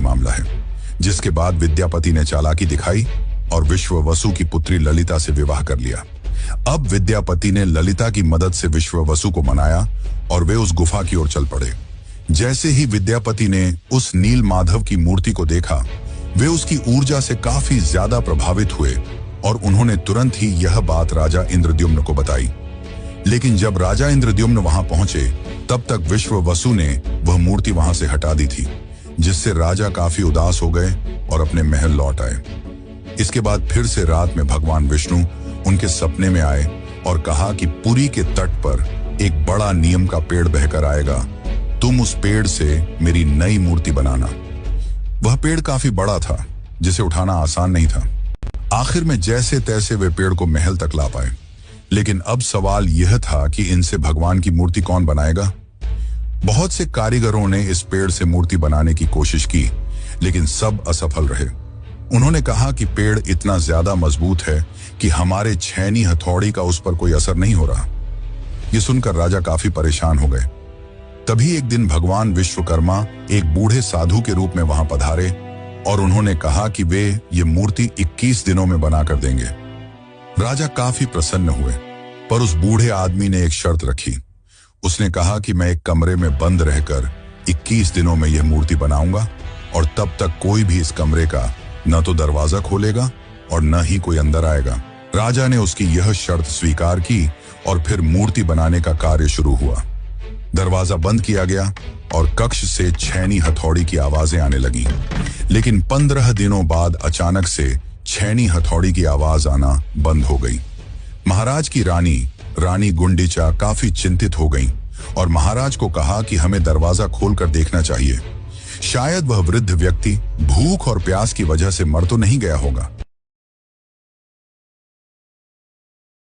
मामला है, जिसके बाद विद्यापति ने चालाकी दिखाई और विश्ववसु की पुत्री ललिता से विवाह कर लिया। अब विद्यापति ने ललिता की मदद से विश्ववसु को मनाया और वे उस गुफा की ओर चल पड़े। जैसे ही विद्यापति ने उस नील माधव की मूर्ति को देखा, वे उसकी ऊर्जा से काफी ज्यादा प्रभावित हुए और उन्होंने तुरंत ही यह बात राजा इंद्रद्युम्न को बताई। लेकिन जब राजा इंद्रद्युम्न वहां पहुंचे, तब तक विश्ववसु ने वह मूर्ति वहां से हटा दी थी, जिससे राजा काफी उदास हो गए और अपने महल लौट आए। इसके बाद फिर से रात में भगवान विष्णु उनके सपने में आए और कहा कि पुरी के तट पर एक बड़ा नीम का पेड़ बहकर आएगा, तुम उस पेड़ से मेरी नई मूर्ति बनाना। वह पेड़ काफी बड़ा था, जिसे उठाना आसान नहीं था। आखिर में जैसे तैसे वे पेड़ को महल तक ला पाए। लेकिन अब सवाल यह था कि इनसे भगवान की मूर्ति कौन बनाएगा। बहुत से कारीगरों ने इस पेड़ से मूर्ति बनाने की कोशिश की, लेकिन सब असफल रहे। उन्होंने कहा कि पेड़ इतना ज्यादा मजबूत है कि हमारे छेनी हथौड़ी का उस पर कोई असर नहीं हो रहा। ये सुनकर राजा काफी परेशान हो गए। तभी एक दिन भगवान विश्वकर्मा एक बूढ़े साधु के रूप में वहां पधारे और उन्होंने कहा कि वे ये मूर्ति 21 दिनों में बनाकर देंगे। राजा काफी प्रसन्न हुए, पर उस बूढ़े आदमी ने एक शर्त रखी। उसने कहा कि मैं एक कमरे में बंद रहकर 21 दिनों में यह मूर्ति बनाऊंगा और तब तक कोई भी इस कमरे का न तो दरवाजा खोलेगा और न ही कोई अंदर आएगा। राजा ने उसकी यह शर्त स्वीकार की और फिर मूर्ति बनाने का कार्य शुरू हुआ। दरवाजा बंद किया गया और कक्ष से छेनी हथौड़ी की आवाजें आने लगी। लेकिन 15 दिनों बाद अचानक से छेनी हथौड़ी की आवाज आना बंद हो गई। महाराज की रानी गुंडीचा काफी चिंतित हो गई और महाराज को कहा कि हमें दरवाजा खोलकर देखना चाहिए। शायद वह वृद्ध व्यक्ति भूख और प्यास की वजह से मर तो नहीं गया होगा।